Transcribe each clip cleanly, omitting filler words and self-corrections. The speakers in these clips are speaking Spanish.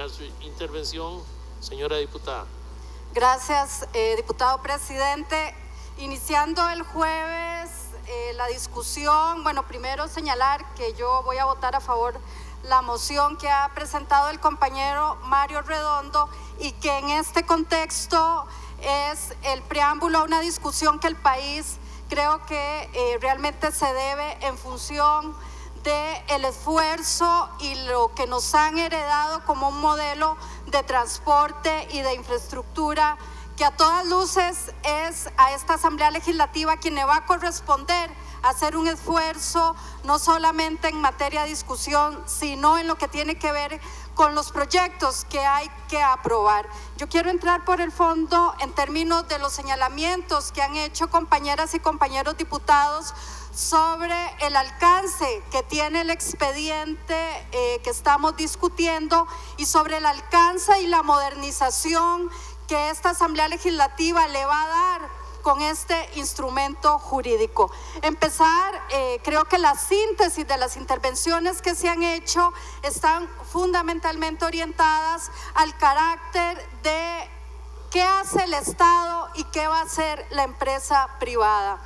terminar su intervención, señora diputada. Gracias, diputado presidente. Iniciando el jueves la discusión, bueno, primero señalar que yo voy a votar a favor la moción que ha presentado el compañero Mario Redondo y que en este contexto es el preámbulo a una discusión que el país creo que realmente se debe en función del esfuerzo y lo que nos han heredado como un modelo de transporte y de infraestructura que a todas luces es a esta Asamblea Legislativa quien le va a corresponder hacer un esfuerzo no solamente en materia de discusión, sino en lo que tiene que ver con los proyectos que hay que aprobar. Yo quiero entrar por el fondo en términos de los señalamientos que han hecho compañeras y compañeros diputados sobre el alcance que tiene el expediente que estamos discutiendo y sobre el alcance y la modernización que esta Asamblea Legislativa le va a dar con este instrumento jurídico. Empezar, creo que la síntesis de las intervenciones que se han hecho están fundamentalmente orientadas al carácter de qué hace el Estado y qué va a hacer la empresa privada.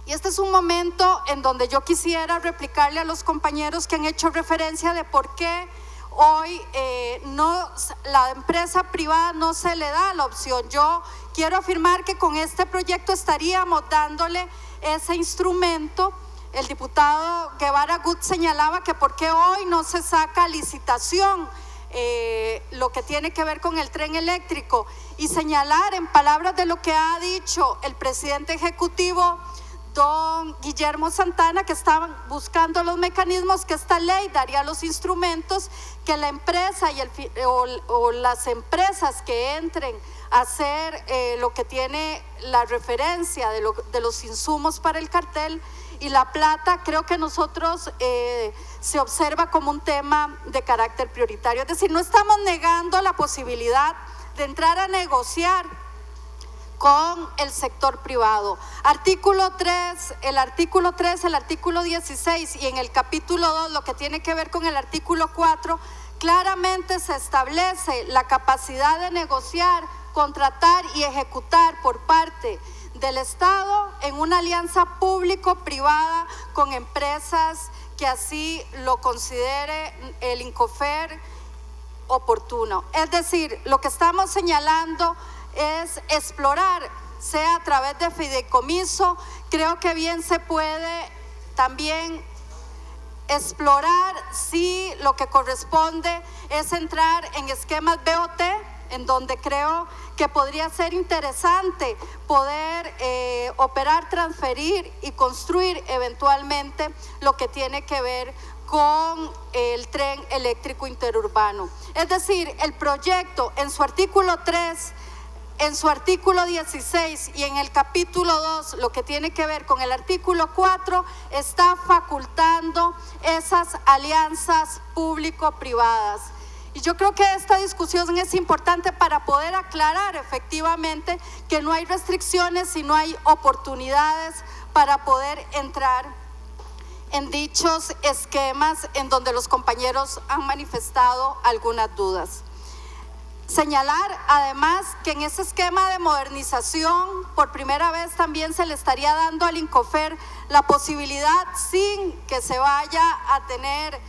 Y este es un momento en donde yo quisiera replicarle a los compañeros que han hecho referencia de por qué hoy la empresa privada no se le da la opción. Yo quiero afirmar que con este proyecto estaríamos dándole ese instrumento. El diputado Guevara Gut señalaba que por qué hoy no se saca a licitación lo que tiene que ver con el tren eléctrico, y señalar en palabras de lo que ha dicho el presidente ejecutivo don Guillermo Santana, que estaban buscando los mecanismos, que esta ley daría los instrumentos que la empresa o las empresas que entren a hacer lo que tiene la referencia de los insumos para el cartel y la plata, creo que nosotros se observa como un tema de carácter prioritario. Es decir, no estamos negando la posibilidad de entrar a negociar con el sector privado. Artículo 3, el artículo 16 y en el capítulo 2, lo que tiene que ver con el artículo 4, claramente se establece la capacidad de negociar, contratar y ejecutar por parte del Estado en una alianza público-privada con empresas que así lo considere el INCOFER oportuno. Es decir, lo que estamos señalando es explorar, sea a través de fideicomiso. Creo que bien se puede también explorar si lo que corresponde es entrar en esquemas BOT, en donde creo que podría ser interesante poder operar, transferir y construir eventualmente lo que tiene que ver con el tren eléctrico interurbano. Es decir, el proyecto en su artículo 3, en su artículo 16 y en el capítulo 2, lo que tiene que ver con el artículo 4, está facultando esas alianzas público-privadas. Y yo creo que esta discusión es importante para poder aclarar efectivamente que no hay restricciones, sino hay oportunidades para poder entrar en dichos esquemas en donde los compañeros han manifestado algunas dudas. Señalar además que en ese esquema de modernización por primera vez también se le estaría dando al INCOFER la posibilidad, sin que se vaya a tener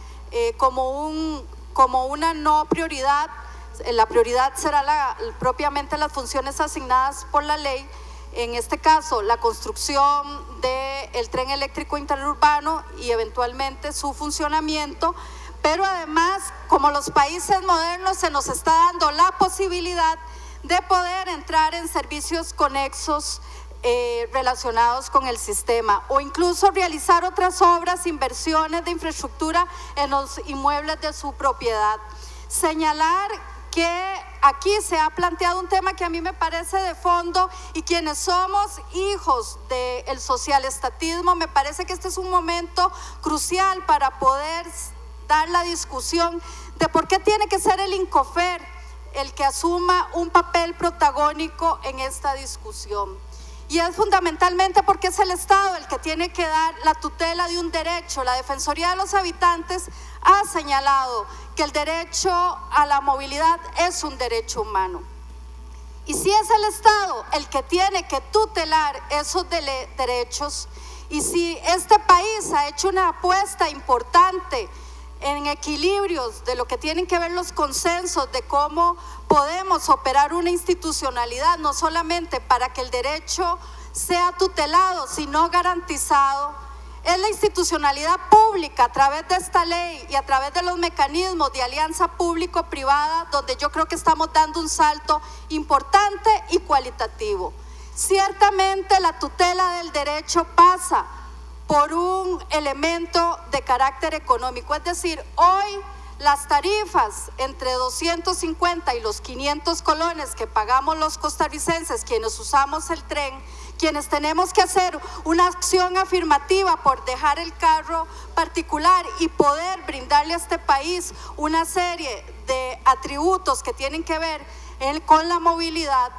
como una no prioridad, la prioridad será propiamente las funciones asignadas por la ley, en este caso la construcción del tren eléctrico interurbano y eventualmente su funcionamiento. Pero además, como los países modernos, se nos está dando la posibilidad de poder entrar en servicios conexos relacionados con el sistema, o incluso realizar otras obras, inversiones de infraestructura en los inmuebles de su propiedad. Señalar que aquí se ha planteado un tema que a mí me parece de fondo, y quienes somos hijos del socialestatismo, me parece que este es un momento crucial para poder dar la discusión de por qué tiene que ser el INCOFER el que asuma un papel protagónico en esta discusión. y es fundamentalmente porque es el Estado el que tiene que dar la tutela de un derecho. La Defensoría de los Habitantes ha señalado que el derecho a la movilidad es un derecho humano. Y si es el Estado el que tiene que tutelar esos derechos, y si este país ha hecho una apuesta importante en equilibrios de lo que tienen que ver los consensos de cómo podemos operar una institucionalidad, no solamente para que el derecho sea tutelado, sino garantizado, es la institucionalidad pública a través de esta ley y a través de los mecanismos de alianza público-privada, donde yo creo que estamos dando un salto importante y cualitativo. Ciertamente la tutela del derecho pasa por un elemento de carácter económico, es decir, hoy las tarifas entre 250 y los 500 colones que pagamos los costarricenses, quienes usamos el tren, quienes tenemos que hacer una acción afirmativa por dejar el carro particular y poder brindarle a este país una serie de atributos que tienen que ver con la movilidad,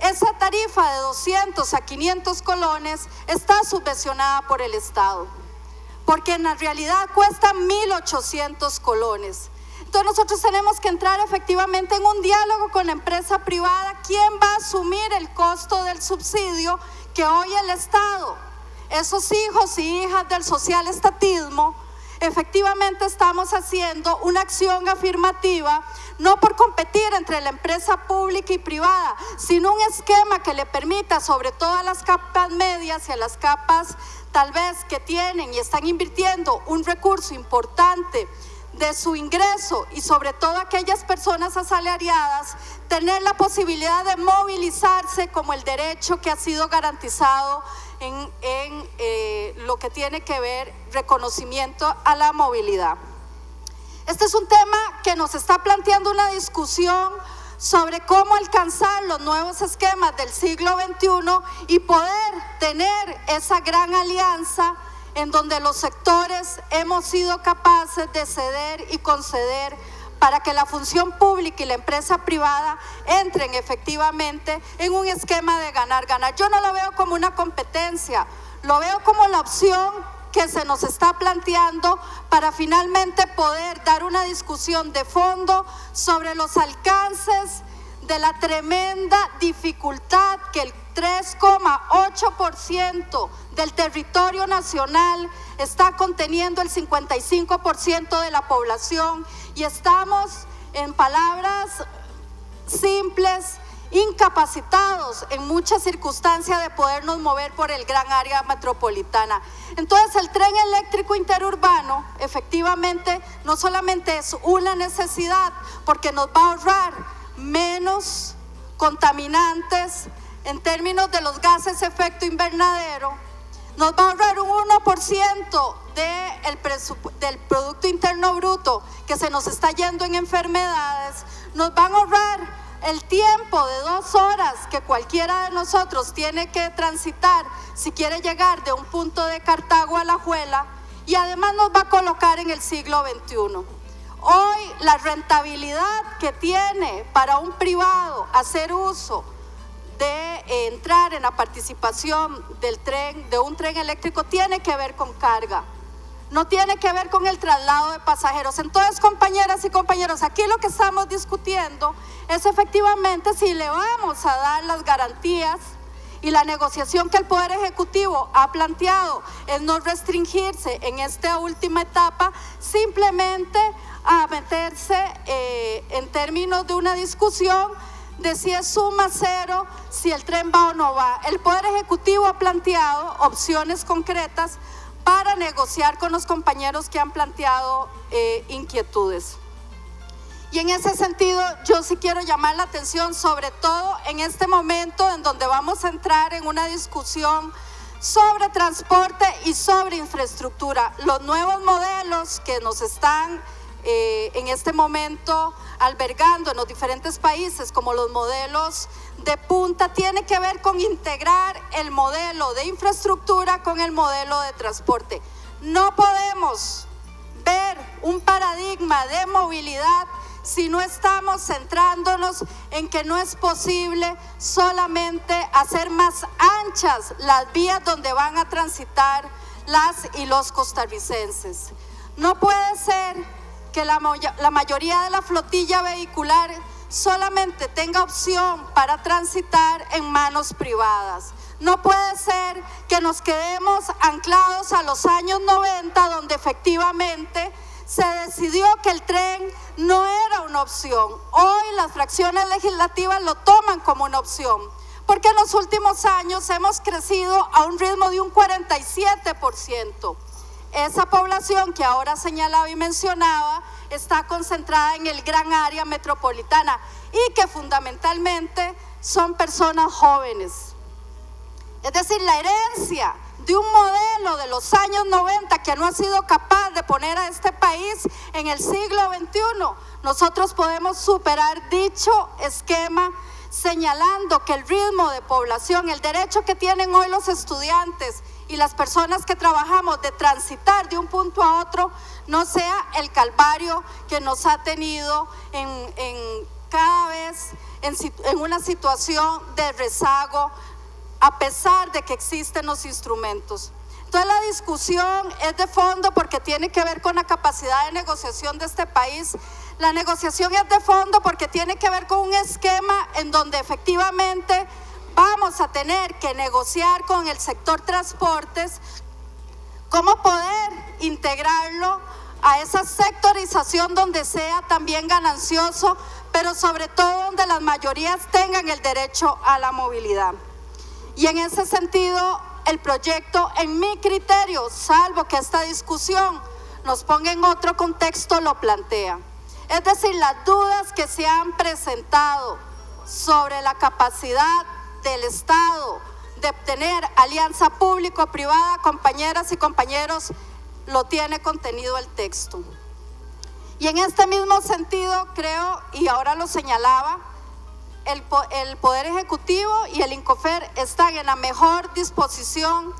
esa tarifa de 200 a 500 colones está subvencionada por el Estado, porque en la realidad cuesta 1.800 colones. Entonces nosotros tenemos que entrar efectivamente en un diálogo con la empresa privada. ¿Quién va a asumir el costo del subsidio que hoy el Estado, esos hijos y hijas del social estatismo, efectivamente estamos haciendo una acción afirmativa, no por competir entre la empresa pública y privada, sino un esquema que le permita, sobre todo a las capas medias y a las capas tal vez que tienen y están invirtiendo un recurso importante de su ingreso, y sobre todo aquellas personas asalariadas, tener la posibilidad de movilizarse como el derecho que ha sido garantizado en lo que tiene que ver reconocimiento a la movilidad. Este es un tema que nos está planteando una discusión sobre cómo alcanzar los nuevos esquemas del siglo XXI y poder tener esa gran alianza en donde los sectores hemos sido capaces de ceder y conceder para que la función pública y la empresa privada entren efectivamente en un esquema de ganar-ganar. Yo no lo veo como una competencia, lo veo como la opción que se nos está planteando para finalmente poder dar una discusión de fondo sobre los alcances de la tremenda dificultad que el 3,8% del territorio nacional está conteniendo el 55% de la población, y estamos, en palabras simples, incapacitados en muchas circunstancias de podernos mover por el gran área metropolitana. Entonces el tren eléctrico interurbano efectivamente no solamente es una necesidad, porque nos va a ahorrar menos contaminantes en términos de los gases de efecto invernadero, nos va a ahorrar un 1% del Producto Interno Bruto que se nos está yendo en enfermedades, nos van a ahorrar el tiempo de 2 horas que cualquiera de nosotros tiene que transitar si quiere llegar de un punto de Cartago a Alajuela, y además nos va a colocar en el siglo XXI. Hoy la rentabilidad que tiene para un privado hacer uso de entrar en la participación del tren, de un tren eléctrico, tiene que ver con carga, no tiene que ver con el traslado de pasajeros. Entonces, compañeras y compañeros, aquí lo que estamos discutiendo es efectivamente si le vamos a dar las garantías, y la negociación que el Poder Ejecutivo ha planteado es no restringirse en esta última etapa simplemente a meterse en términos de una discusión de si es suma cero, si el tren va o no va. El Poder Ejecutivo ha planteado opciones concretas para negociar con los compañeros que han planteado inquietudes. Y en ese sentido yo sí quiero llamar la atención, sobre todo en este momento en donde vamos a entrar en una discusión sobre transporte y sobre infraestructura. Los nuevos modelos que nos están en este momento albergando en los diferentes países, como los modelos de punta, tiene que ver con integrar el modelo de infraestructura con el modelo de transporte. No podemos ver un paradigma de movilidad si no estamos centrándonos en que no es posible solamente hacer más anchas las vías donde van a transitar las y los costarricenses? No puede ser que la mayoría de la flotilla vehicular solamente tenga opción para transitar en manos privadas. No puede ser que nos quedemos anclados a los años 90, donde efectivamente se decidió que el tren no era una opción. Hoy las fracciones legislativas lo toman como una opción, porque en los últimos años hemos crecido a un ritmo de un 47%. Esa población que ahora señalaba y mencionaba está concentrada en el gran área metropolitana y que fundamentalmente son personas jóvenes. Es decir, la herencia de un modelo de los años 90 que no ha sido capaz de poner a este país en el siglo XXI, nosotros podemos superar dicho esquema señalando que el ritmo de población, el derecho que tienen hoy los estudiantes y las personas que trabajamos de transitar de un punto a otro, no sea el calvario que nos ha tenido cada vez en una situación de rezago, a pesar de que existen los instrumentos. Entonces la discusión es de fondo porque tiene que ver con la capacidad de negociación de este país. La negociación es de fondo porque tiene que ver con un esquema en donde efectivamente vamos a tener que negociar con el sector transportes cómo poder integrarlo a esa sectorización donde sea también ganancioso, pero sobre todo donde las mayorías tengan el derecho a la movilidad. Y en ese sentido, el proyecto, en mi criterio, salvo que esta discusión nos ponga en otro contexto, lo plantea. Es decir, las dudas que se han presentado sobre la capacidad del Estado de obtener alianza público-privada, compañeras y compañeros, lo tiene contenido el texto. Y en este mismo sentido creo, y ahora lo señalaba, el Poder Ejecutivo y el INCOFER están en la mejor disposición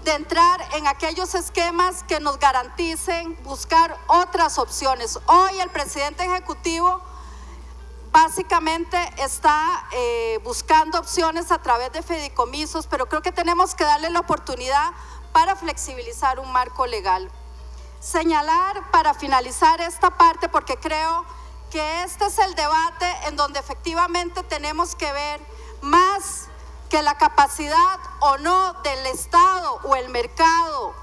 de entrar en aquellos esquemas que nos garanticen buscar otras opciones. Hoy el presidente ejecutivo básicamente está buscando opciones a través de fideicomisos, pero creo que tenemos que darle la oportunidad para flexibilizar un marco legal. Señalar para finalizar esta parte, porque creo que este es el debate en donde efectivamente tenemos que ver más que la capacidad o no del Estado o el mercado,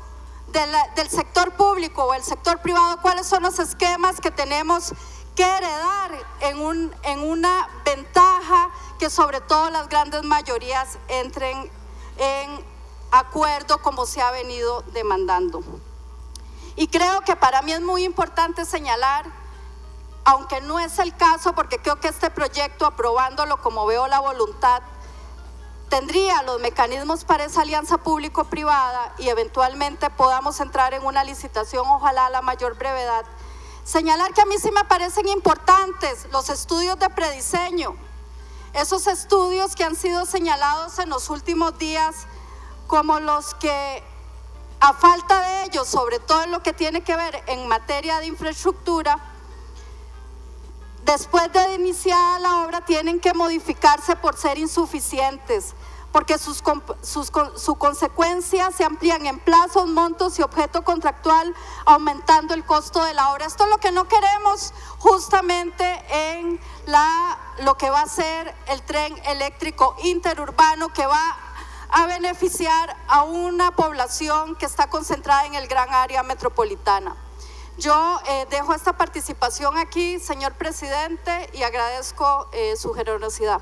del sector público o el sector privado, cuáles son los esquemas que tenemos que heredar en una ventaja que sobre todo las grandes mayorías entren en acuerdo como se ha venido demandando. Y creo que para mí es muy importante señalar, aunque no es el caso, porque creo que este proyecto, aprobándolo como veo la voluntad, tendría los mecanismos para esa alianza público-privada y eventualmente podamos entrar en una licitación, ojalá a la mayor brevedad. Señalar que a mí sí me parecen importantes los estudios de prediseño, esos estudios que han sido señalados en los últimos días como los que, a falta de ellos, sobre todo en lo que tiene que ver en materia de infraestructura, después de iniciada la obra tienen que modificarse por ser insuficientes, porque su consecuencia se amplían en plazos, montos y objeto contractual, aumentando el costo de la obra. Esto es lo que no queremos justamente en lo que va a ser el tren eléctrico interurbano, que va a beneficiar a una población que está concentrada en el gran área metropolitana. Yo dejo esta participación aquí, señor presidente, y agradezco su generosidad.